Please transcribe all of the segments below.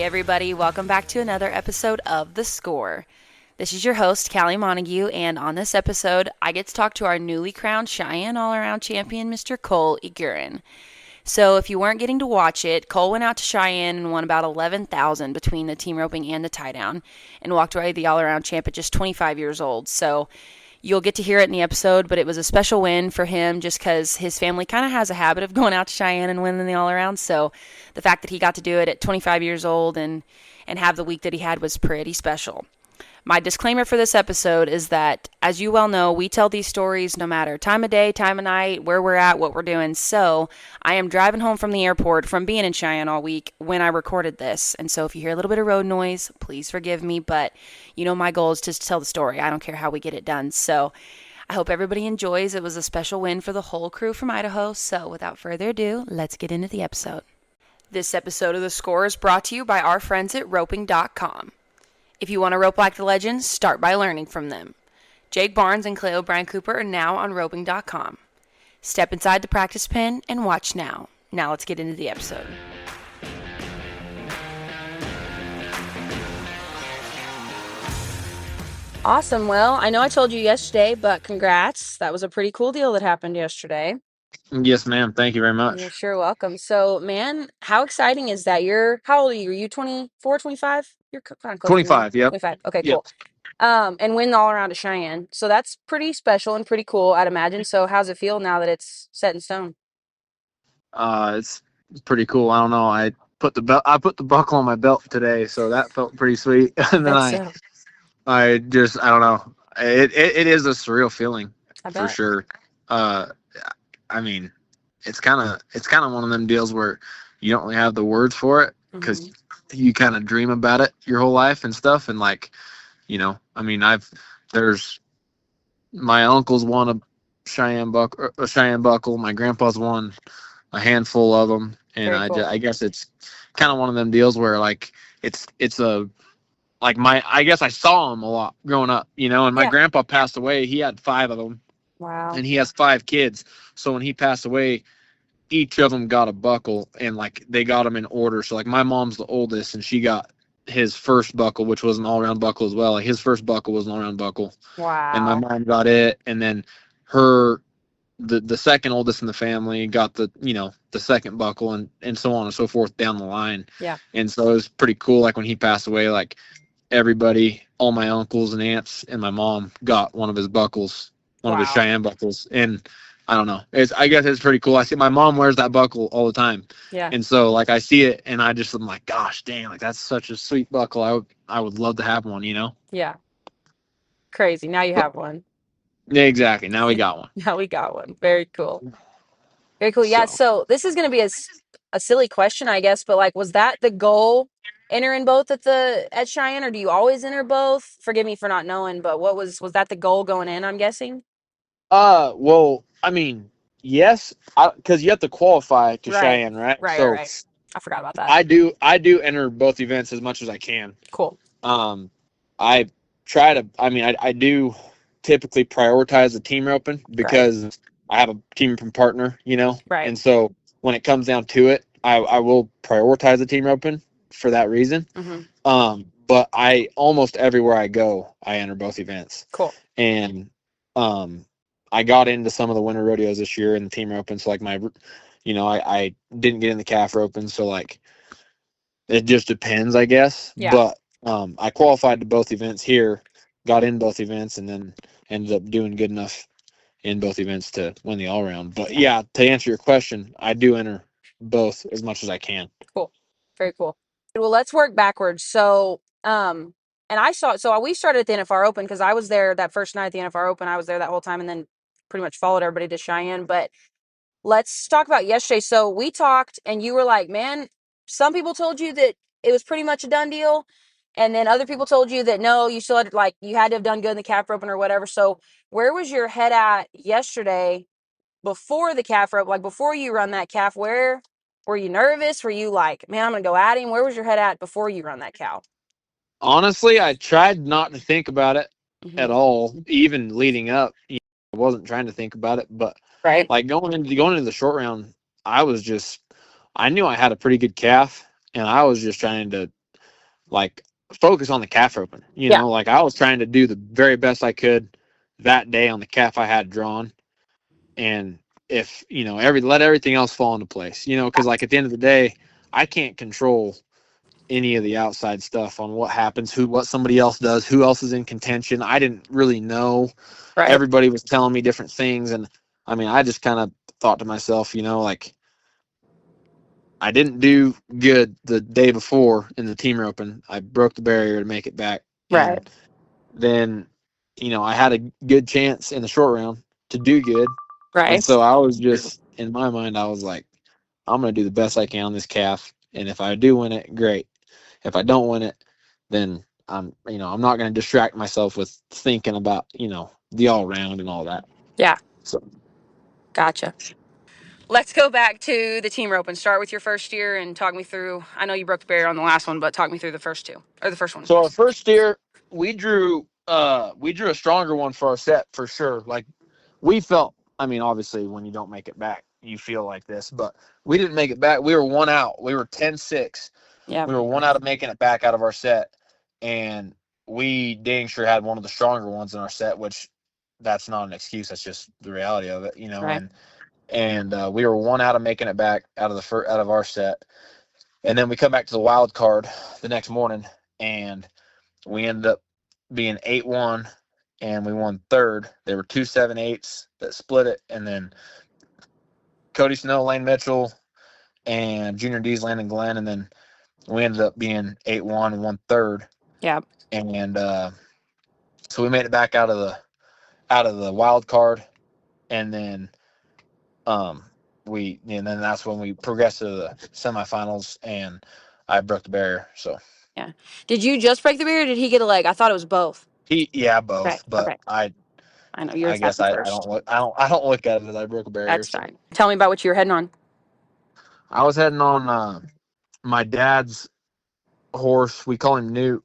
Hey everybody, welcome back to another episode of The Score. This is your host, Callie Montague, and on this episode, I get to talk to our newly crowned Cheyenne all-around champion, Mr. Cole Eiguren. So if you weren't getting to watch it, Cole went out to Cheyenne and won about $11,000 between the team roping and the tie down, and walked away the all-around champ at just 25 years old. So you'll get to hear it in the episode, but it was a special win for him just because his family kind of has a habit of going out to Cheyenne and winning the all-around. So the fact that he got to do it at 25 years old and have the week that he had was pretty special. My disclaimer for this episode is that, as you well know, we tell these stories no matter time of day, time of night, where we're at, what we're doing. So I am driving home from the airport from being in Cheyenne all week when I recorded this. And so if you hear a little bit of road noise, please forgive me. But, you know, my goal is just to tell the story. I don't care how we get it done. So I hope everybody enjoys. It was a special win for the whole crew from Idaho. So without further ado, let's get into the episode. This episode of The Score is brought to you by our friends at roping.com. If you want to rope like the legends, start by learning from them. Jake Barnes and Clay O'Brien Cooper are now on roping.com. Step inside the practice pen and watch now. Now let's get into the episode. Awesome. Well, I know I told you yesterday, but congrats. That was a pretty cool deal that happened yesterday. Yes, ma'am. Thank you very much. You're sure welcome. So, man, how exciting is that? How old are you? Are you 24, 25? You're kind of close to me. 25, yep. 25. Okay, Yep. cool. And win all around to Cheyenne. So that's pretty special and pretty cool, I'd imagine. So how's it feel now that it's set in stone? It's pretty cool. I don't know. I put the buckle on my belt today, so that felt pretty sweet. And then I don't know. It is a surreal feeling for sure. I mean, it's kind of one of them deals where you don't really have the words for it because you kind of dream about it your whole life and stuff. And like, you know, I mean, there's my uncle's won a Cheyenne buckle. My grandpa's won a handful of them, and I guess it's kind of one of them deals where like it's I guess I saw him a lot growing up, you know. And my grandpa passed away. He had 5 of them. Wow. And he has 5 kids. So when he passed away, each of them got a buckle, and like they got them in order. So like my mom's the oldest, and she got his first buckle, which was an all-around buckle as well. Like his first buckle was an all-around buckle. Wow. And my mom got it, and then the second oldest in the family got the second buckle, and so on and so forth down the line. Yeah. And so it was pretty cool. Like when he passed away, like everybody, all my uncles and aunts and my mom got one of his buckles. One of his Cheyenne buckles, and I don't know. I guess it's pretty cool. I see my mom wears that buckle all the time, and so like I see it, and I'm like, gosh, dang, like that's such a sweet buckle. I would love to have one, you know? Yeah. Crazy. Now you have one. Yeah, exactly. Now we got one. Now we got one. Very cool. Very cool. Yeah. So this is going to be a silly question, I guess, but like, was that the goal? Entering both at Cheyenne, or do you always enter both? Forgive me for not knowing, but was that the goal going in? I'm guessing. Well, I mean, yes, because you have to qualify to Cheyenne, right? Right. I forgot about that. I do enter both events as much as I can. Cool. I try to. I mean, I do typically prioritize the team roping because I have a team roping partner, you know. Right. And so when it comes down to it, I will prioritize the team roping for that reason. Mm-hmm. But I almost everywhere I go, I enter both events. Cool. And I got into some of the winter rodeos this year in the team roping. So like I didn't get in the calf roping. So like it just depends, I guess. Yeah. But I qualified to both events here, got in both events, and then ended up doing good enough in both events to win the all around. But yeah, to answer your question, I do enter both as much as I can. Cool. Very cool. Well, let's work backwards. So, and we started at the NFR Open because I was there that first night at the NFR Open. I was there that whole time and then pretty much followed everybody to Cheyenne. But let's talk about yesterday. So we talked and you were like, man, some people told you that it was pretty much a done deal. And then other people told you that, no, you still had you had to have done good in the calf roping or whatever. So where was your head at yesterday before the calf rope? Like before you run that calf, where were you nervous? Were you like, man, I'm going to go at him? Where was your head at before you run that cow? Honestly, I tried not to think about it at all, even leading up. I wasn't trying to think about it, but like going into the short round, I knew I had a pretty good calf, and I was just trying to like focus on the calf roping. Yeah. Like I was trying to do the very best I could that day on the calf I had drawn, and if let everything else fall into place. Because like at the end of the day, I can't control any of the outside stuff on what happens, what somebody else does, who else is in contention. I didn't really know. Right. Everybody was telling me different things, and I mean, I just kind of thought to myself, like I didn't do good the day before in the team roping. I broke the barrier to make it back, Right. and then I had a good chance in the short round to do good, Right. and so I was just in my mind, I was like, I'm gonna do the best I can on this calf, and if I do win it, great. If I don't win it, then I'm not going to distract myself with thinking about, the all round and all that. Yeah. So, gotcha. Let's go back to the team rope and start with your first year and talk me through. I know you broke the barrier on the last one, but talk me through the first two or the first one. So our first year, we drew a stronger one for our set for sure. Like we felt, I mean, obviously when you don't make it back, you feel like this, but we didn't make it back. We were one out. We were 10-6. Yeah. We were one out of making it back out of our set, and we dang sure had one of the stronger ones in our set, which that's not an excuse. That's just the reality of it, Right. And we were one out of making it back out of our set, and then we come back to the wild card the next morning, and we ended up being 8-1, and we won third. There were 2 7-8s that split it, and then Cody Snow, Lane Mitchell, and Junior D's, Landon Glenn, and then we ended up being 8-1 and won third. Yeah. And so we made it back out of the wild card, and then and then that's when we progressed to the semifinals, and I broke the barrier. So yeah. Did you just break the barrier? Or did he get a leg? I thought it was both. both. Okay. But Okay. I know I guess I don't look at it as I broke a barrier. That's fine. Tell me about what you were heading on. I was heading on my dad's horse. We call him Newt.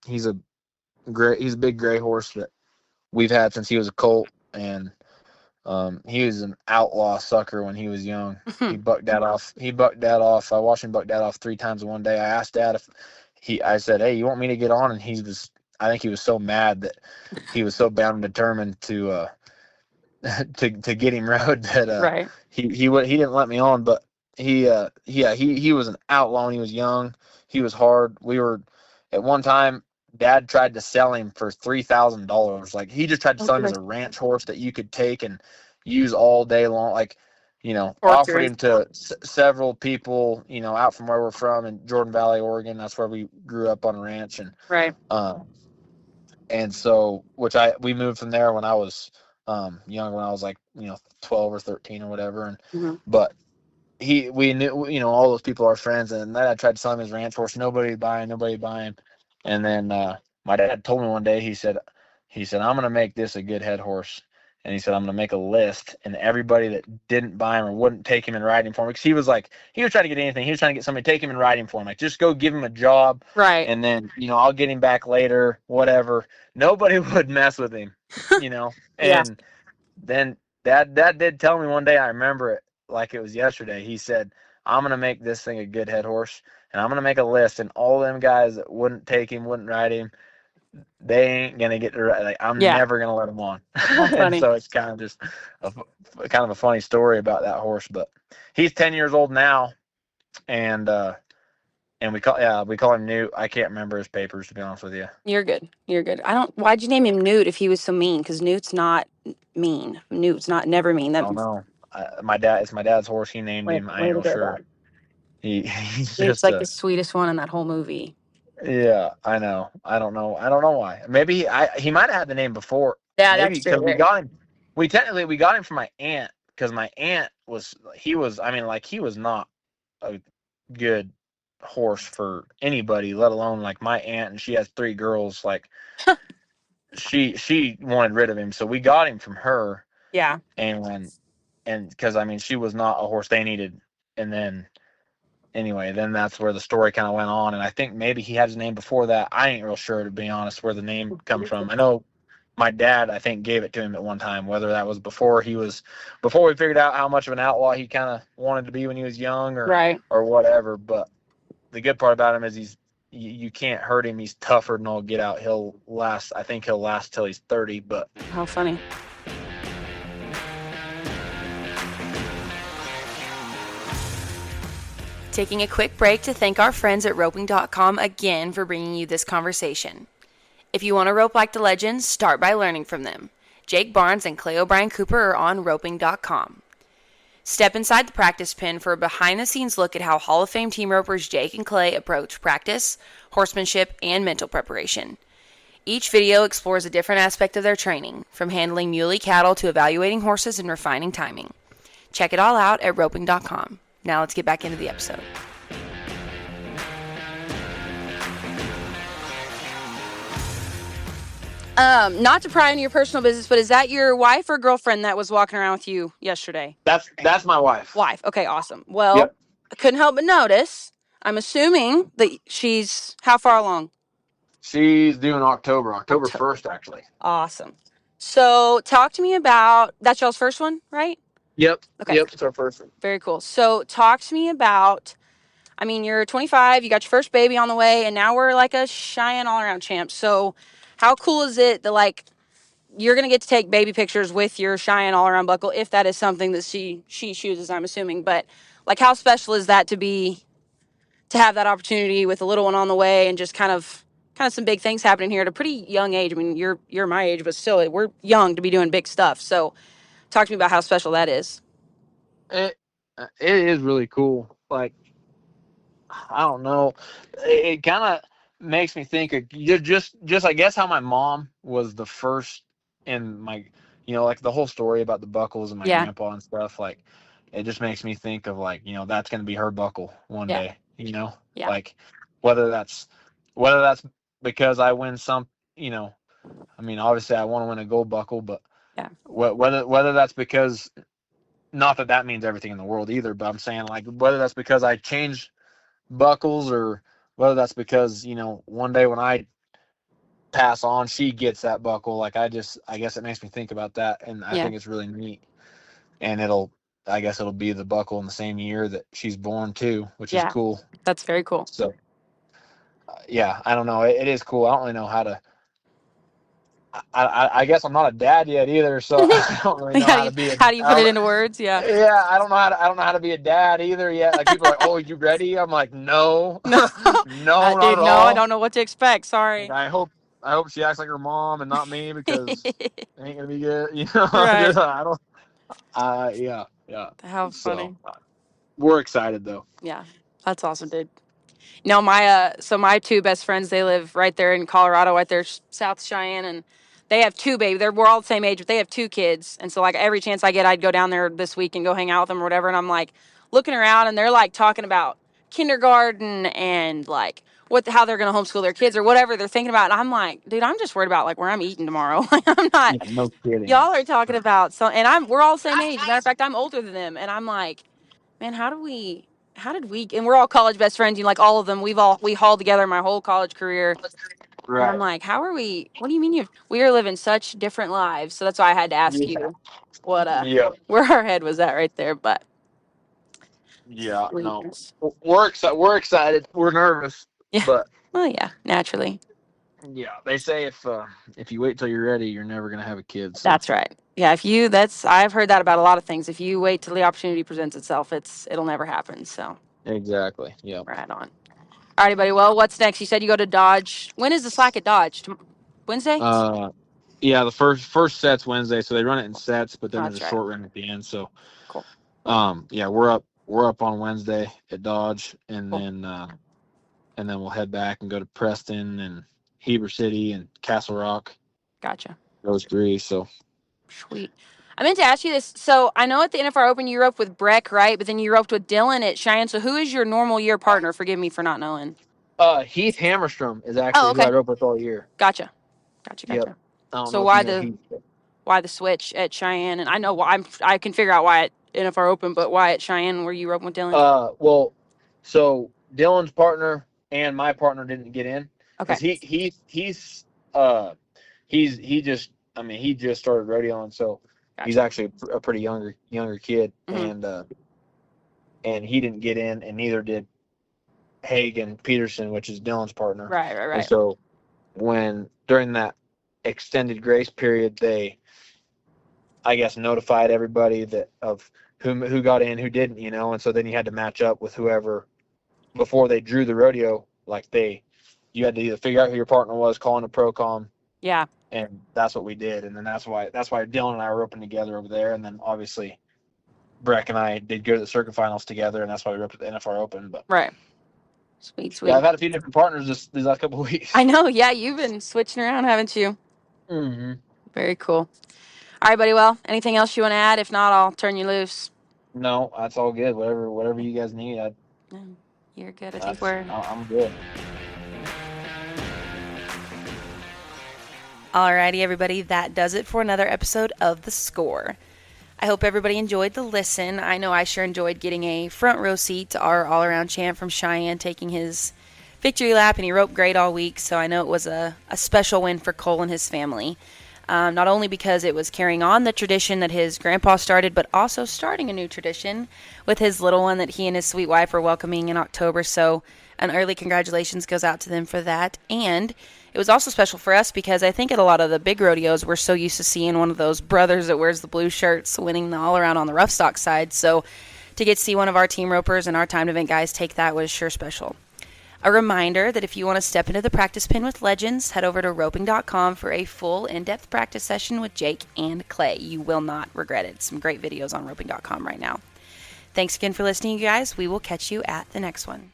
He's a big gray horse that we've had since he was a colt, and he was an outlaw sucker when he was young. He bucked Dad off. I watched him buck Dad off 3 times in one day. I asked Dad I said, "Hey, you want me to get on?" And I think he was so mad that he was so bound and determined to to get him rode that right. he didn't let me on. But he was an outlaw when he was young. He was hard. We were at one time. Dad tried to sell him for $3,000. Like he just tried to sell him as a ranch horse that you could take and use all day long. Like, offered him to several people, out from where we're from in Jordan Valley, Oregon. That's where we grew up on a ranch, and right. And so we moved from there when I was young, when I was like 12 or 13 or whatever, and but we knew all those people are friends, and then I tried to sell him his ranch horse. Nobody buying. And then my dad told me one day, he said, I'm going to make this a good head horse. And he said, I'm going to make a list, and everybody that didn't buy him or wouldn't take him and ride him for him, because he was trying to get anything. He was trying to get somebody to take him and ride him for him. Like, just go give him a job. Right. And then, I'll get him back later, whatever. Nobody would mess with him, And yeah. Then Dad did tell me one day, I remember it like it was yesterday. He said, I'm going to make this thing a good head horse, and I'm going to make a list, and all them guys that wouldn't take him, wouldn't ride him, they ain't going to get to ride. Like, I'm never going to let them on. And so it's kind of just a funny story about that horse. But he's 10 years old now, and we call him Newt. I can't remember his papers, to be honest with you. You're good. Why'd you name him Newt if he was so mean? Because Newt's not mean. Newt's never mean. I don't know. It's my dad's horse. He named him. I ain't real sure. He's Newt's like the sweetest one in that whole movie. Yeah, I know. I don't know why. Maybe he might have had the name before. Yeah, maybe that's true. We got him. We got him from my aunt, because my aunt was not a good horse for anybody, let alone like my aunt, and she has 3 girls. Like she wanted rid of him, so we got him from her. Yeah. And because she was not a horse they needed, and then. Anyway, then that's where the story kind of went on, and I think maybe he had his name before that. I ain't real sure, to be honest, where the name comes from. I know my dad, I think, gave it to him at one time, whether that was before we figured out how much of an outlaw he kind of wanted to be when he was young, or whatever. But the good part about him is you can't hurt him. He's tougher than all get out. I think he'll last till he's 30. But how funny. Taking a quick break to thank our friends at roping.com again for bringing you this conversation. If you want to rope like the legends, start by learning from them. Jake Barnes and Clay O'Brien Cooper are on roping.com. Step inside the practice pen for a behind-the-scenes look at how Hall of Fame team ropers Jake and Clay approach practice, horsemanship, and mental preparation. Each video explores a different aspect of their training, from handling muley cattle to evaluating horses and refining timing. Check it all out at roping.com. Now let's get back into the episode. Not to pry into your personal business, but is that your wife or girlfriend that was walking around with you yesterday? That's my wife. Wife. Okay, awesome. Well, yep. I couldn't help but notice. I'm assuming that she's how far along? She's due in October 1st, actually. Awesome. So talk to me about, that's y'all's first one, right? Yep. Okay. Yep, it's our first one. Very cool. So talk to me about, I mean, you're 25, you got your first baby on the way, and now we're like a Cheyenne all-around champ. So how cool is it that, like, you're going to get to take baby pictures with your Cheyenne all-around buckle, if that is something that she chooses, I'm assuming. But, like, how special is that to have that opportunity with a little one on the way and just kind of some big things happening here at a pretty young age? I mean, you're my age, but still, we're young to be doing big stuff. So talk to me about how special that is. It is really cool. Like, I don't know. It kind of makes me think of just I guess how my mom was the first in my, like the whole story about the buckles and my grandpa and stuff. Like, it just makes me think of, like, that's going to be her buckle one day, like whether that's because I win some, I mean, obviously I want to win a gold buckle, but whether that's because, not that means everything in the world either, but I'm saying, like, whether that's because I changed buckles or whether that's because, one day when I pass on, she gets that buckle. Like, I guess it makes me think about that, and I think it's really neat. And I guess it'll be the buckle in the same year that she's born too, which is cool. That's very cool. So I don't know. It is cool. I don't really know how to. I guess I'm not a dad yet either, so I don't really know how to be. How do you put it into words? Yeah. Yeah, I don't know how to be a dad either yet. Like, people are like, "Oh, you ready?" I'm like, "No, no, not dude, at all. I don't know what to expect. Sorry." Like, I hope she acts like her mom and not me, because it ain't gonna be good. Right. I don't. Yeah. How funny. We're excited though. Yeah, that's awesome, dude. No, my two best friends, they live right there in Colorado, right there, South Cheyenne, and they have two babies. We're all the same age, but they have two kids. And so, like, every chance I get, I'd go down there this week and go hang out with them or whatever. And I'm, like, looking around, and they're, like, talking about kindergarten and, like, how they're going to homeschool their kids or whatever they're thinking about. And I'm like, dude, I'm just worried about, like, where I'm eating tomorrow. I'm not. Yeah, no kidding. Y'all are talking about, we're all the same age. Matter of fact, I'm older than them. And I'm like, man, how did we, and we're all college best friends, like all of them, we hauled together my whole college career. Right. And I'm like, what do you mean we are living such different lives? So that's why I had to ask you where our head was at right there. But sweetness. No, we're excited. We're nervous. Yeah. But well, yeah, naturally. Yeah, they say if you wait till you're ready, you're never gonna have a kid. So. That's right. Yeah, I've heard that about a lot of things. If you wait till the opportunity presents itself, it'll never happen. So exactly. Yeah. Right on. All right, buddy. Well, what's next? You said you go to Dodge. When is the slack at Dodge? Wednesday? Yeah, the first set's Wednesday, so they run it in sets, but then there's a short run at the end. So, cool. Yeah, we're up on Wednesday at Dodge, and then we'll head back and go to Preston and Heber City and Castle Rock. Gotcha. Those three. So sweet. I meant to ask you this. So I know at the NFR Open you roped with Breck, right? But then you roped with Dylin at Cheyenne. So who is your normal year partner? Forgive me for not knowing. Heath Hammerstrom is actually who I roped with all year. Gotcha. Yep. So why the switch at Cheyenne? And I know I can figure out why at NFR Open, but why at Cheyenne were you roping with Dylin? Well, so Dylan's partner and my partner didn't get in. Okay. He just started rodeoing, so he's actually a pretty younger kid, and he didn't get in, and neither did Hagen Peterson, which is Dylan's partner. Right. And so when during that extended grace period, they, I guess, notified everybody that of who got in, who didn't, and so then you had to match up with whoever before they drew the rodeo. Like you had to either figure out who your partner was, call in a pro-com. Yeah. And that's what we did. And then that's why Dylan and I were roping together over there. And then obviously Breck and I did go to the circuit finals together, and that's why we roped at the NFR Open. But right. Sweet. Yeah, I've had a few different partners these last couple of weeks. I know. Yeah, you've been switching around, haven't you? Mm-hmm. Very cool. All right, buddy. Well, anything else you want to add? If not, I'll turn you loose. No, that's all good. Whatever you guys need, you're good. I think I'm good. Alrighty, everybody. That does it for another episode of The Score. I hope everybody enjoyed the listen. I know I sure enjoyed getting a front row seat to our all-around champ from Cheyenne taking his victory lap, and he roped great all week, so I know it was a special win for Cole and his family. Not only because it was carrying on the tradition that his grandpa started, but also starting a new tradition with his little one that he and his sweet wife are welcoming in October, so an early congratulations goes out to them for that. And it was also special for us because I think at a lot of the big rodeos, we're so used to seeing one of those brothers that wears the blue shirts winning the all-around on the rough stock side. So to get to see one of our team ropers and our timed event guys take that was sure special. A reminder that if you want to step into the practice pen with legends, head over to roping.com for a full in-depth practice session with Jake and Clay. You will not regret it. Some great videos on roping.com right now. Thanks again for listening, you guys. We will catch you at the next one.